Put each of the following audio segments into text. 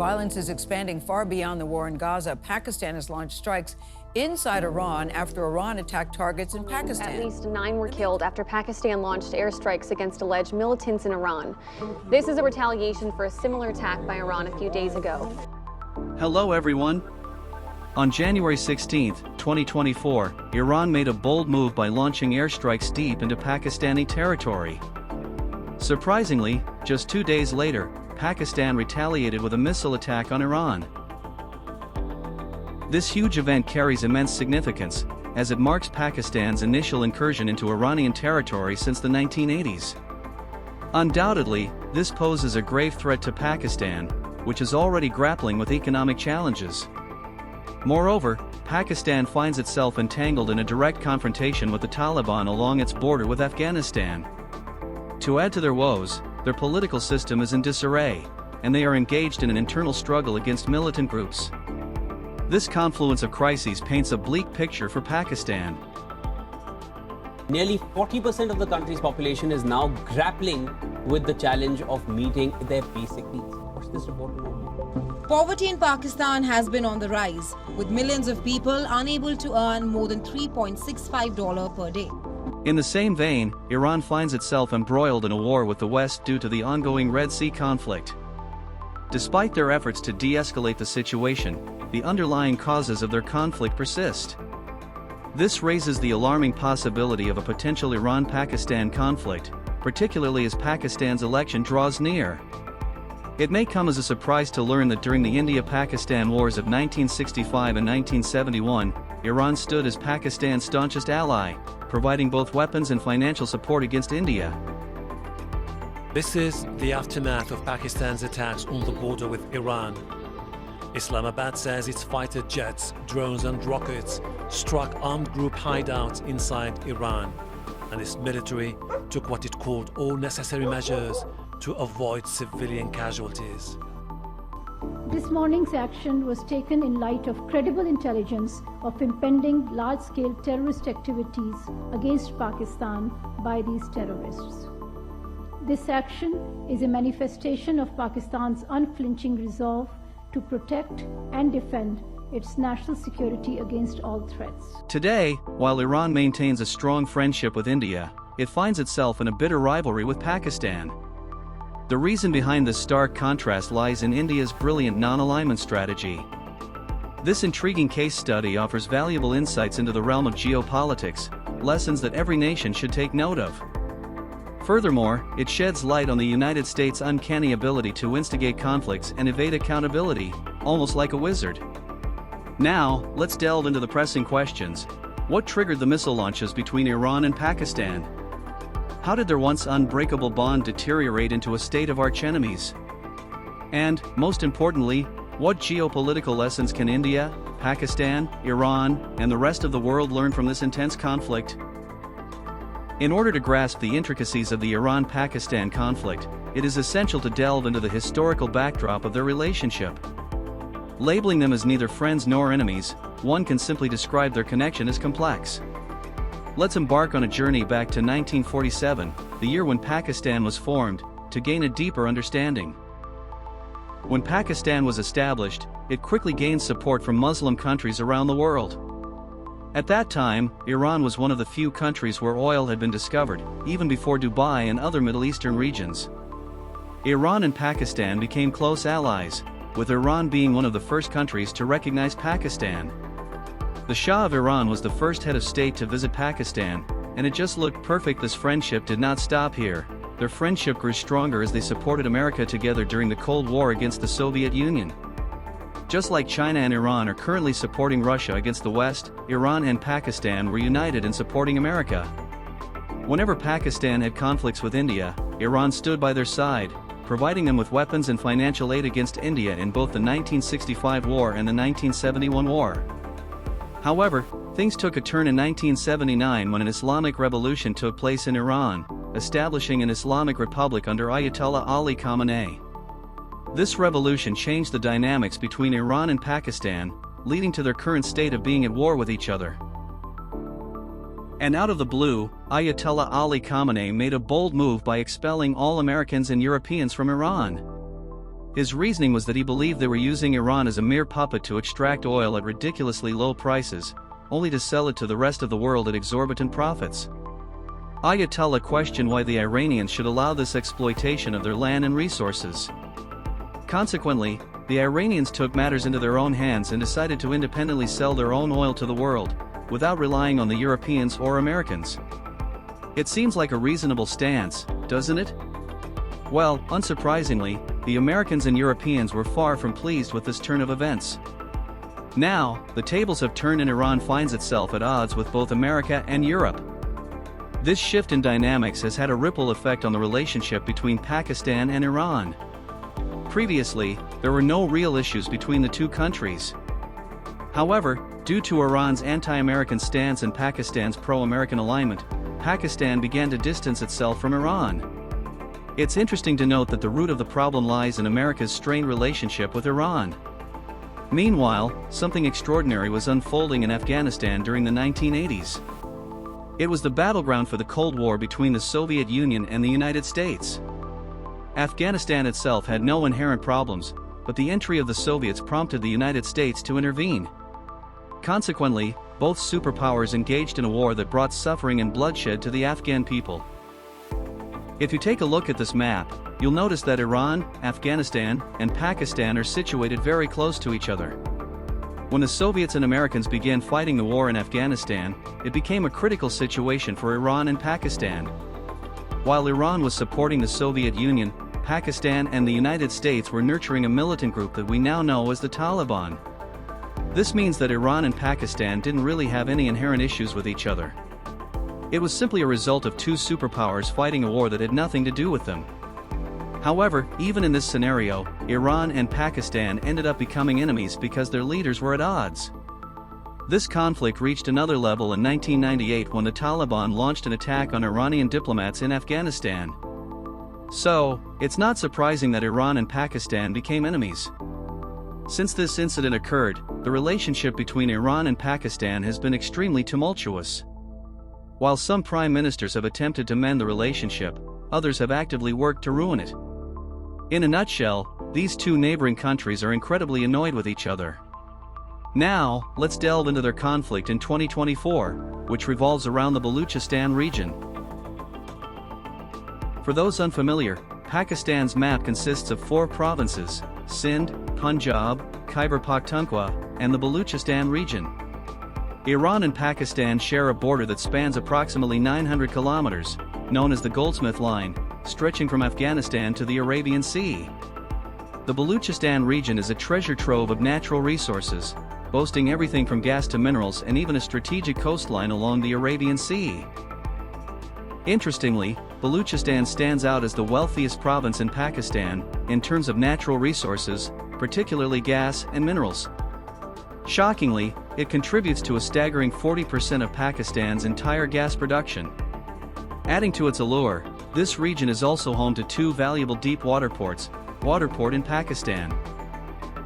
Violence is expanding far beyond the war in Gaza. Pakistan has launched strikes inside Iran after Iran attacked targets in Pakistan. At least 9 were killed after Pakistan launched airstrikes against alleged militants in Iran. This is a retaliation for a similar attack by Iran a few days ago. Hello everyone. On January 16, 2024, Iran made a bold move by launching airstrikes deep into Pakistani territory. Surprisingly, just 2 days later, Pakistan retaliated with a missile attack on Iran. This huge event carries immense significance, as it marks Pakistan's initial incursion into Iranian territory since the 1980s. Undoubtedly, this poses a grave threat to Pakistan, which is already grappling with economic challenges. Moreover, Pakistan finds itself entangled in a direct confrontation with the Taliban along its border with Afghanistan. To add to their woes, their political system is in disarray, and they are engaged in an internal struggle against militant groups. This confluence of crises paints a bleak picture for Pakistan. Nearly 40% of the country's population is now grappling with the challenge of meeting their basic needs. What's this report about? Poverty in Pakistan has been on the rise, with millions of people unable to earn more than $3.65 per day. In the same vein, Iran finds itself embroiled in a war with the West due to the ongoing Red Sea conflict. Despite their efforts to de-escalate the situation, the underlying causes of their conflict persist. This raises the alarming possibility of a potential Iran-Pakistan conflict, particularly as Pakistan's election draws near. It may come as a surprise to learn that during the India-Pakistan wars of 1965 and 1971, Iran stood as Pakistan's staunchest ally, providing both weapons and financial support against India. This is the aftermath of Pakistan's attacks on the border with Iran. Islamabad says its fighter jets, drones and rockets struck armed group hideouts inside Iran, and its military took what it called all necessary measures to avoid civilian casualties. This morning's action was taken in light of credible intelligence of impending large-scale terrorist activities against Pakistan by these terrorists. This action is a manifestation of Pakistan's unflinching resolve to protect and defend its national security against all threats. Today, while Iran maintains a strong friendship with India, it finds itself in a bitter rivalry with Pakistan. The reason behind this stark contrast lies in India's brilliant non-alignment strategy. This intriguing case study offers valuable insights into the realm of geopolitics, lessons that every nation should take note of. Furthermore, it sheds light on the United States' uncanny ability to instigate conflicts and evade accountability, almost like a wizard. Now, let's delve into the pressing questions. What triggered the missile launches between Iran and Pakistan? How did their once unbreakable bond deteriorate into a state of archenemies? And, most importantly, what geopolitical lessons can India, Pakistan, Iran, and the rest of the world learn from this intense conflict? In order to grasp the intricacies of the Iran-Pakistan conflict, it is essential to delve into the historical backdrop of their relationship. Labeling them as neither friends nor enemies, one can simply describe their connection as complex. Let's embark on a journey back to 1947, the year when Pakistan was formed, to gain a deeper understanding. When Pakistan was established, it quickly gained support from Muslim countries around the world. At that time, Iran was one of the few countries where oil had been discovered, even before Dubai and other Middle Eastern regions. Iran and Pakistan became close allies, with Iran being one of the first countries to recognize Pakistan. The Shah of Iran was the first head of state to visit Pakistan, and it just looked perfect. This friendship did not stop here. Their friendship grew stronger as they supported America together during the Cold War against the Soviet Union. Just like China and Iran are currently supporting Russia against the West, Iran and Pakistan were united in supporting America. Whenever Pakistan had conflicts with India, Iran stood by their side, providing them with weapons and financial aid against India in both the 1965 war and the 1971 war. However, things took a turn in 1979 when an Islamic revolution took place in Iran, establishing an Islamic republic under Ayatollah Ali Khamenei. This revolution changed the dynamics between Iran and Pakistan, leading to their current state of being at war with each other. And out of the blue, Ayatollah Ali Khamenei made a bold move by expelling all Americans and Europeans from Iran. His reasoning was that he believed they were using Iran as a mere puppet to extract oil at ridiculously low prices, only to sell it to the rest of the world at exorbitant profits. Ayatollah questioned why the Iranians should allow this exploitation of their land and resources. Consequently, the Iranians took matters into their own hands and decided to independently sell their own oil to the world, without relying on the Europeans or Americans. It seems like a reasonable stance, doesn't it? Well, unsurprisingly, the Americans and Europeans were far from pleased with this turn of events. Now, the tables have turned and Iran finds itself at odds with both America and Europe. This shift in dynamics has had a ripple effect on the relationship between Pakistan and Iran. Previously, there were no real issues between the two countries. However, due to Iran's anti-American stance and Pakistan's pro-American alignment, Pakistan began to distance itself from Iran. It's interesting to note that the root of the problem lies in America's strained relationship with Iran. Meanwhile, something extraordinary was unfolding in Afghanistan during the 1980s. It was the battleground for the Cold War between the Soviet Union and the United States. Afghanistan itself had no inherent problems, but the entry of the Soviets prompted the United States to intervene. Consequently, both superpowers engaged in a war that brought suffering and bloodshed to the Afghan people. If you take a look at this map, you'll notice that Iran, Afghanistan, and Pakistan are situated very close to each other. When the Soviets and Americans began fighting the war in Afghanistan, it became a critical situation for Iran and Pakistan. While Iran was supporting the Soviet Union, Pakistan and the United States were nurturing a militant group that we now know as the Taliban. This means that Iran and Pakistan didn't really have any inherent issues with each other. It was simply a result of two superpowers fighting a war that had nothing to do with them. However, even in this scenario, Iran and Pakistan ended up becoming enemies because their leaders were at odds. This conflict reached another level in 1998 when the Taliban launched an attack on Iranian diplomats in Afghanistan. So, it's not surprising that Iran and Pakistan became enemies. Since this incident occurred, the relationship between Iran and Pakistan has been extremely tumultuous. While some prime ministers have attempted to mend the relationship, others have actively worked to ruin it. In a nutshell, these two neighboring countries are incredibly annoyed with each other. Now, let's delve into their conflict in 2024, which revolves around the Baluchistan region. For those unfamiliar, Pakistan's map consists of 4 provinces: Sindh, Punjab, Khyber Pakhtunkhwa, and the Baluchistan region. Iran and Pakistan share a border that spans approximately 900 kilometers, known as the Goldsmith Line, stretching from Afghanistan to the Arabian Sea. The Baluchistan region is a treasure trove of natural resources, boasting everything from gas to minerals and even a strategic coastline along the Arabian Sea. Interestingly, Baluchistan stands out as the wealthiest province in Pakistan in terms of natural resources, particularly gas and minerals. Shockingly, it contributes to a staggering 40% of Pakistan's entire gas production. Adding to its allure, this region is also home to 2 valuable deep water ports, Water Port in Pakistan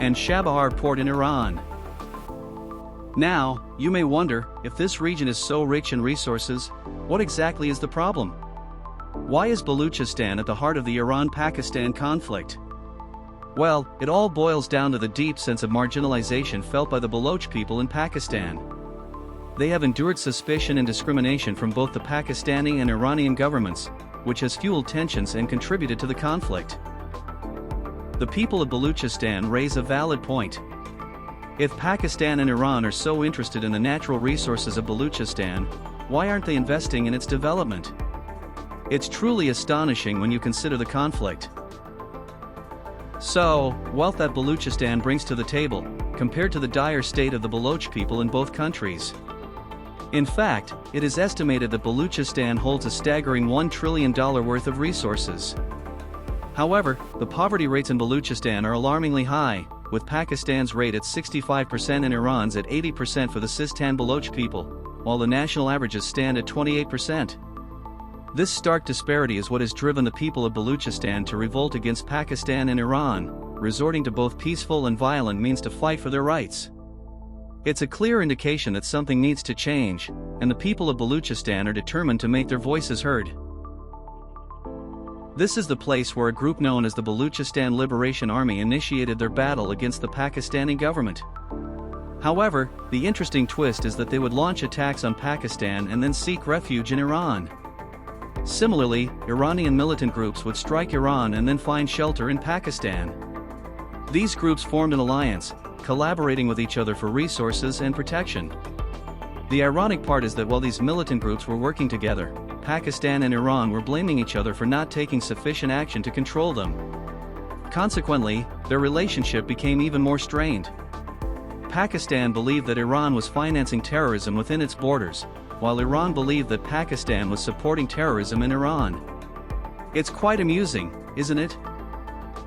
and Chabahar Port in Iran. Now, you may wonder, if this region is so rich in resources, what exactly is the problem? Why is Baluchistan at the heart of the Iran-Pakistan conflict? Well, it all boils down to the deep sense of marginalization felt by the Baloch people in Pakistan. They have endured suspicion and discrimination from both the Pakistani and Iranian governments, which has fueled tensions and contributed to the conflict. The people of Baluchistan raise a valid point. If Pakistan and Iran are so interested in the natural resources of Baluchistan, why aren't they investing in its development? It's truly astonishing when you consider the conflict. So, wealth that Baluchistan brings to the table, compared to the dire state of the Baloch people in both countries. In fact, it is estimated that Baluchistan holds a staggering $1 trillion worth of resources. However, the poverty rates in Baluchistan are alarmingly high, with Pakistan's rate at 65% and Iran's at 80% for the Sistan Baloch people, while the national averages stand at 28%. This stark disparity is what has driven the people of Baluchistan to revolt against Pakistan and Iran, resorting to both peaceful and violent means to fight for their rights. It's a clear indication that something needs to change, and the people of Baluchistan are determined to make their voices heard. This is the place where a group known as the Baluchistan Liberation Army initiated their battle against the Pakistani government. However, the interesting twist is that they would launch attacks on Pakistan and then seek refuge in Iran. Similarly, Iranian militant groups would strike Iran and then find shelter in Pakistan. These groups formed an alliance, collaborating with each other for resources and protection. The ironic part is that while these militant groups were working together, Pakistan and Iran were blaming each other for not taking sufficient action to control them. Consequently, their relationship became even more strained. Pakistan believed that Iran was financing terrorism within its borders, while Iran believed that Pakistan was supporting terrorism in Iran. It's quite amusing, isn't it?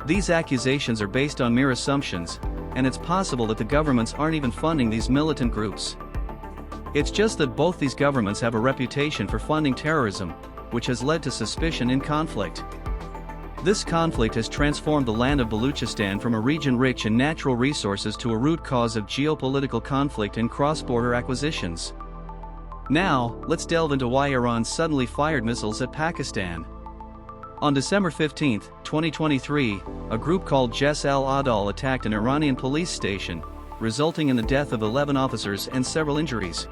These accusations are based on mere assumptions, and it's possible that the governments aren't even funding these militant groups. It's just that both these governments have a reputation for funding terrorism, which has led to suspicion in conflict. This conflict has transformed the land of Baluchistan from a region rich in natural resources to a root cause of geopolitical conflict and cross-border acquisitions. Now, let's delve into why Iran suddenly fired missiles at Pakistan. On December 15, 2023, a group called Jaish al-Adal attacked an Iranian police station, resulting in the death of 11 officers and several injuries.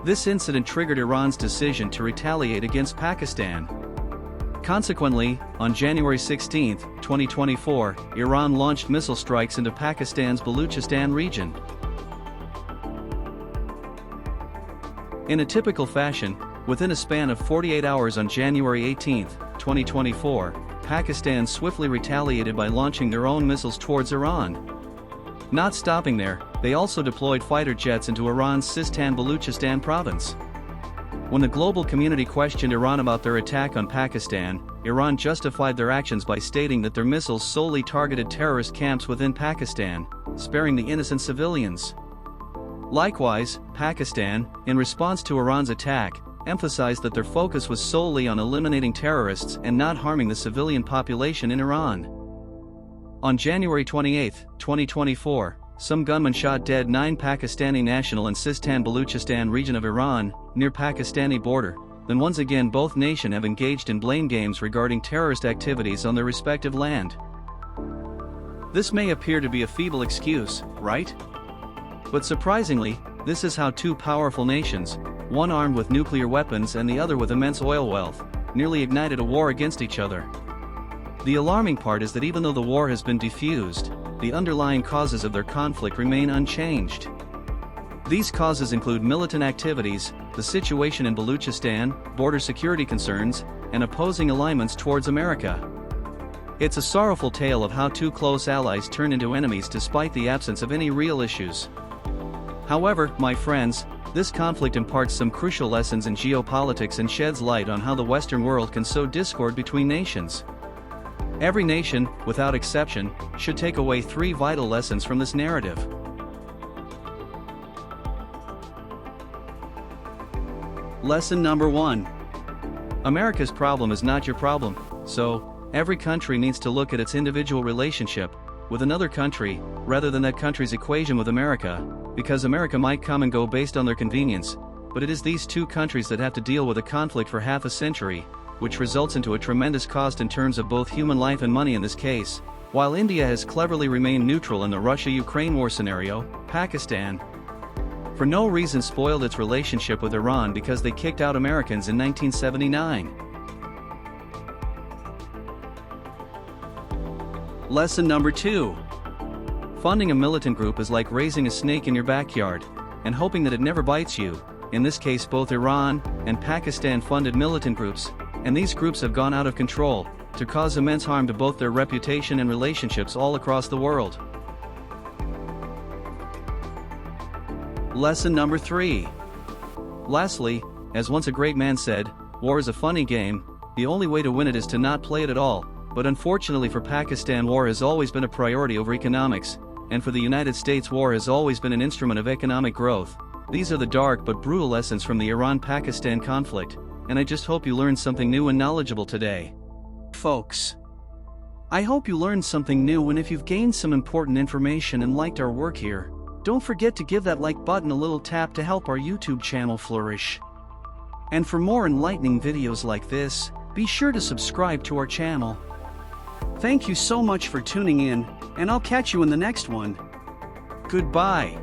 This incident triggered Iran's decision to retaliate against Pakistan. Consequently, on January 16, 2024, Iran launched missile strikes into Pakistan's Baluchistan region. In a typical fashion, within a span of 48 hours on January 18, 2024, Pakistan swiftly retaliated by launching their own missiles towards Iran. Not stopping there, they also deployed fighter jets into Iran's Sistan-Baluchistan province. When the global community questioned Iran about their attack on Pakistan, Iran justified their actions by stating that their missiles solely targeted terrorist camps within Pakistan, sparing the innocent civilians. Likewise, Pakistan, in response to Iran's attack, emphasized that their focus was solely on eliminating terrorists and not harming the civilian population in Iran. On January 28, 2024, some gunmen shot dead 9 Pakistani nationals in Sistan-Baluchistan region of Iran, near Pakistani border. Then once again both nations have engaged in blame games regarding terrorist activities on their respective land. This may appear to be a feeble excuse, right? But surprisingly, this is how two powerful nations, one armed with nuclear weapons and the other with immense oil wealth, nearly ignited a war against each other. The alarming part is that even though the war has been defused, the underlying causes of their conflict remain unchanged. These causes include militant activities, the situation in Baluchistan, border security concerns, and opposing alignments towards America. It's a sorrowful tale of how two close allies turn into enemies despite the absence of any real issues. However, my friends, this conflict imparts some crucial lessons in geopolitics and sheds light on how the Western world can sow discord between nations. Every nation, without exception, should take away 3 vital lessons from this narrative. Lesson number 1. America's problem is not your problem, so every country needs to look at its individual relationship with another country, rather than that country's equation with America, because America might come and go based on their convenience, but it is these two countries that have to deal with a conflict for half a century, which results into a tremendous cost in terms of both human life and money in this case. While India has cleverly remained neutral in the Russia-Ukraine war scenario, Pakistan, for no reason, spoiled its relationship with Iran because they kicked out Americans in 1979. Lesson number 2. Funding a militant group is like raising a snake in your backyard and hoping that it never bites you. In this case, both Iran and Pakistan funded militant groups, and these groups have gone out of control to cause immense harm to both their reputation and relationships all across the world. Lesson number 3. Lastly, as once a great man said, war is a funny game, the only way to win it is to not play it at all. But unfortunately for Pakistan, war has always been a priority over economics, and for the United States, war has always been an instrument of economic growth. These are the dark but brutal lessons from the Iran-Pakistan conflict, and I just hope you learned something new and knowledgeable today. Folks, I hope you learned something new, and if you've gained some important information and liked our work here, don't forget to give that like button a little tap to help our YouTube channel flourish. And for more enlightening videos like this, be sure to subscribe to our channel. Thank you so much for tuning in, and I'll catch you in the next one. Goodbye.